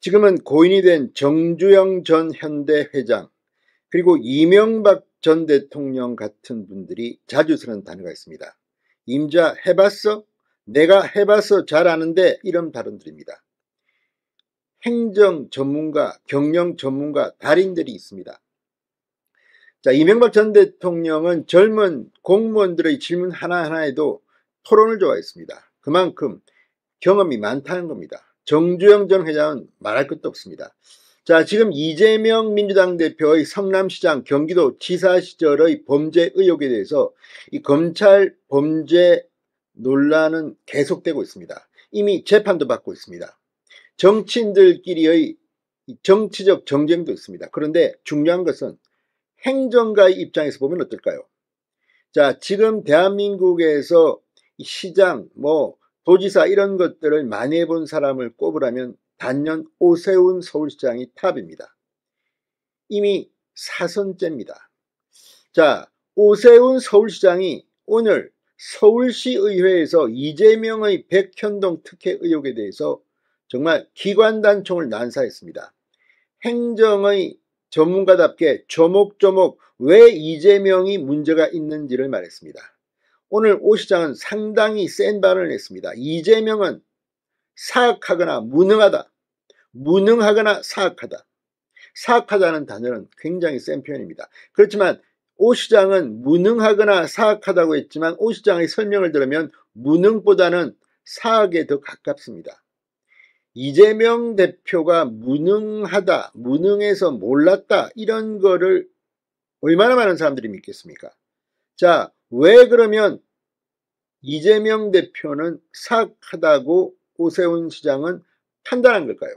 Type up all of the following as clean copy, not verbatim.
지금은 고인이 된 정주영 전 현대 회장, 그리고 이명박 전 대통령 같은 분들이 자주 쓰는 단어가 있습니다. 임자 해봤어? 내가 해봐서 잘 아는데, 이런 발언들입니다. 행정 전문가, 경영 전문가, 달인들이 있습니다. 자, 이명박 전 대통령은 젊은 공무원들의 질문 하나하나에도 토론을 좋아했습니다. 그만큼 경험이 많다는 겁니다. 정주영 전 회장은 말할 것도 없습니다. 자, 지금 이재명 민주당 대표의 성남시장, 경기도지사 시절의 범죄 의혹에 대해서 이 검찰 범죄 논란은 계속되고 있습니다. 이미 재판도 받고 있습니다. 정치인들끼리의 정치적 정쟁도 있습니다. 그런데 중요한 것은 행정가의 입장에서 보면 어떨까요? 자, 지금 대한민국에서 시장, 도지사 이런 것들을 많이 해본 사람을 꼽으라면 단연 오세훈 서울시장이 탑입니다. 이미 4선째입니다. 자, 오세훈 서울시장이 오늘 서울시의회에서 이재명의 백현동 특혜 의혹에 대해서 정말 기관단총을 난사했습니다. 행정의 전문가답게 조목조목 왜 이재명이 문제가 있는지를 말했습니다. 오늘 오 시장은 상당히 센 발언을 했습니다. 이재명은 사악하거나 무능하다. 무능하거나 사악하다. 사악하다는 단어는 굉장히 센 표현입니다. 그렇지만 오 시장은 무능하거나 사악하다고 했지만 오 시장의 설명을 들으면 무능보다는 사악에 더 가깝습니다. 이재명 대표가 무능하다, 무능해서 몰랐다, 이런 거를 얼마나 많은 사람들이 믿겠습니까? 자, 왜 그러면 이재명 대표는 사악하다고 오세훈 시장은 판단한 걸까요?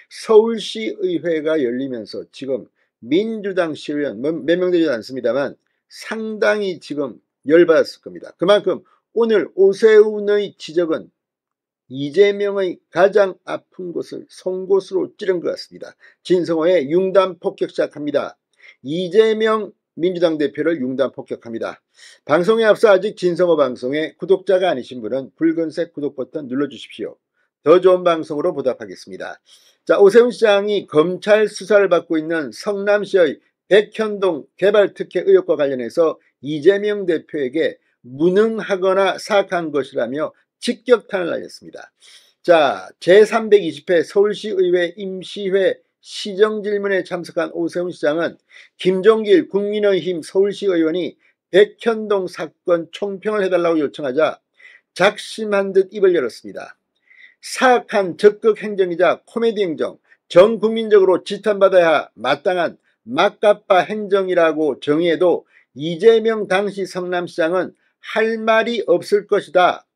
서울시의회가 열리면서 지금 민주당 시의원, 몇 명 되지 않습니다만 상당히 지금 열받았을 겁니다. 그만큼 오늘 오세훈의 지적은 이재명의 가장 아픈 곳을 송곳으로 찌른 것 같습니다. 진성호의 융단 폭격 시작합니다. 이재명 민주당 대표를 융단 폭격합니다. 방송에 앞서 아직 진성호 방송에 구독자가 아니신 분은 붉은색 구독 버튼 눌러주십시오. 더 좋은 방송으로 보답하겠습니다. 자, 오세훈 시장이 검찰 수사를 받고 있는 성남시의 백현동 개발 특혜 의혹과 관련해서 이재명 대표에게 무능하거나 사악한 것이라며 직격탄을 날렸습니다. 자, 제320회 서울시의회 임시회 시정질문에 참석한 오세훈 시장은 김종길 국민의힘 서울시의원이 백현동 사건 총평을 해달라고 요청하자 작심한 듯 입을 열었습니다. 사악한 적극 행정이자 코미디 행정, 전 국민적으로 지탄받아야 마땅한 막가빠 행정이라고 정의해도 이재명 당시 성남시장은 할 말이 없을 것이다.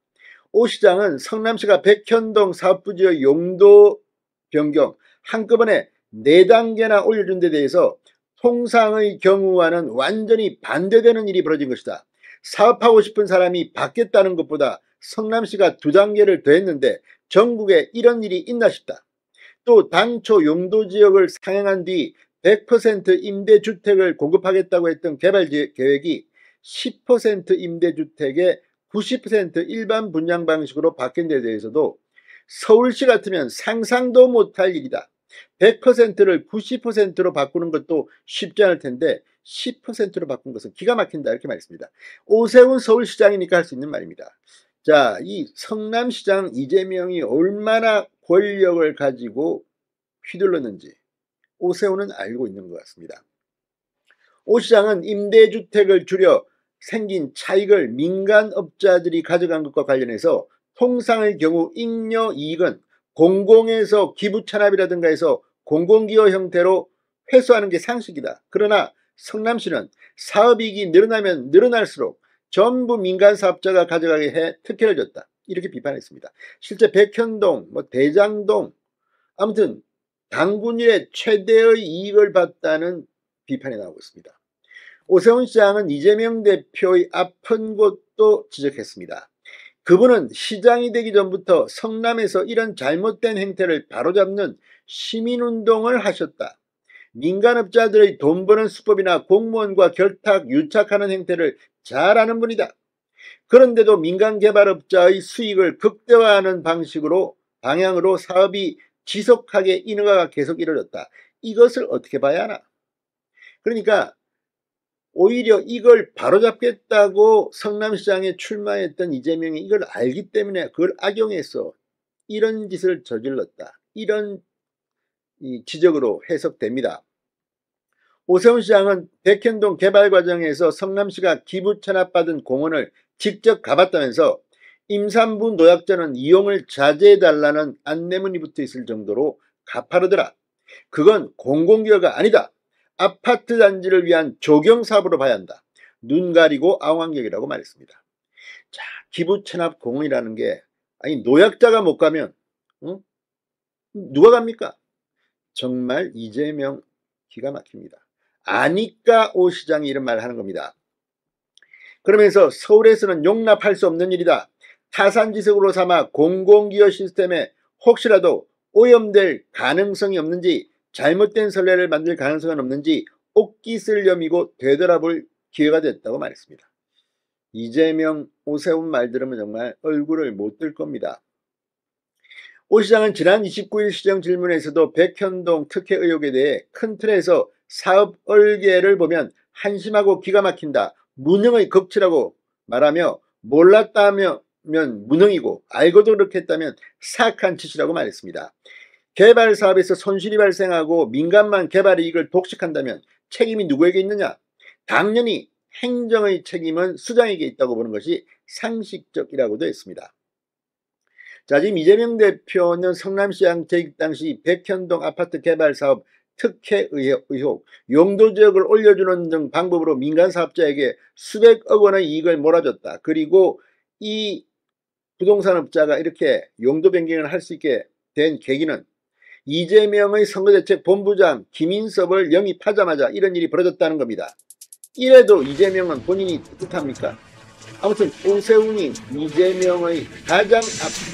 오 시장은 성남시가 백현동 사업부지의 용도 변경 한꺼번에 4단계나 올려준 데 대해서 통상의 경우와는 완전히 반대되는 일이 벌어진 것이다. 사업하고 싶은 사람이 받겠다는 것보다 성남시가 2단계를 더했는데 전국에 이런 일이 있나 싶다. 또 당초 용도지역을 상향한 뒤 100% 임대주택을 공급하겠다고 했던 개발 계획이 10% 임대주택에 90% 일반 분양 방식으로 바뀐 데 대해서도 서울시 같으면 상상도 못할 일이다. 100%를 90%로 바꾸는 것도 쉽지 않을 텐데 10%로 바꾼 것은 기가 막힌다, 이렇게 말했습니다. 오세훈 서울시장이니까 할 수 있는 말입니다. 자, 이 성남시장 이재명이 얼마나 권력을 가지고 휘둘렀는지 오세훈은 알고 있는 것 같습니다. 오 시장은 임대주택을 줄여 생긴 차익을 민간업자들이 가져간 것과 관련해서 통상의 경우 잉여 이익은 공공에서 기부 찬합이라든가 해서 공공기여 형태로 회수하는 게 상식이다. 그러나 성남시는 사업이익이 늘어나면 늘어날수록 전부 민간 사업자가 가져가게 해 특혜를 줬다, 이렇게 비판했습니다. 실제 백현동, 대장동, 아무튼 당군일의 최대의 이익을 봤다는 비판이 나오고 있습니다. 오세훈 시장은 이재명 대표의 아픈 곳도 지적했습니다. 그분은 시장이 되기 전부터 성남에서 이런 잘못된 행태를 바로잡는 시민운동을 하셨다. 민간업자들의 돈 버는 수법이나 공무원과 결탁, 유착하는 행태를 잘 아는 분이다. 그런데도 민간개발업자의 수익을 극대화하는 방향으로 사업이 지속하게 인허가가 계속 이루어졌다. 이것을 어떻게 봐야 하나? 그러니까 오히려 이걸 바로잡겠다고 성남시장에 출마했던 이재명이 이걸 알기 때문에 그걸 악용해서 이런 짓을 저질렀다. 이런 지적으로 해석됩니다. 오세훈 시장은 백현동 개발 과정에서 성남시가 기부 체납받은 공원을 직접 가봤다면서 임산부 노약자는 이용을 자제해달라는 안내문이 붙어있을 정도로 가파르더라. 그건 공공기여가 아니다. 아파트 단지를 위한 조경사업으로 봐야 한다. 눈 가리고 아웅한격이라고 말했습니다. 자, 기부 체납 공원이라는 게 아니 노약자가 못 가면 누가 갑니까? 정말 이재명 기가 막힙니다. 아니까 오 시장이 이런 말을 하는 겁니다. 그러면서 서울에서는 용납할 수 없는 일이다. 타산지석으로 삼아 공공기여 시스템에 혹시라도 오염될 가능성이 없는지 잘못된 선례를 만들 가능성은 없는지 옥기 쓸 염이고 되돌아볼 기회가 됐다고 말했습니다. 이재명, 오세훈 말 들으면 정말 얼굴을 못 들 겁니다. 오 시장은 지난 29일 시정 질문에서도 백현동 특혜 의혹에 대해 큰 틀에서 사업 얼개를 보면 한심하고 기가 막힌다. 무능의 극치라고 말하며 몰랐다면 무능이고 알고도 그렇게 했다면 사악한 짓이라고 말했습니다. 개발 사업에서 손실이 발생하고 민간만 개발 이익을 독식한다면 책임이 누구에게 있느냐? 당연히 행정의 책임은 수장에게 있다고 보는 것이 상식적이라고도 했습니다. 자, 지금 이재명 대표는 성남시장 재직 당시 백현동 아파트 개발 사업 특혜 의혹, 용도지역을 올려주는 등 방법으로 민간 사업자에게 수백억 원의 이익을 몰아줬다. 그리고 이 부동산업자가 이렇게 용도 변경을 할 수 있게 된 계기는 이재명의 선거대책본부장 김인섭을 영입하자마자 이런 일이 벌어졌다는 겁니다. 이래도 이재명은 본인이 뜻합니까? 아무튼 오세훈이 이재명의 가장 앞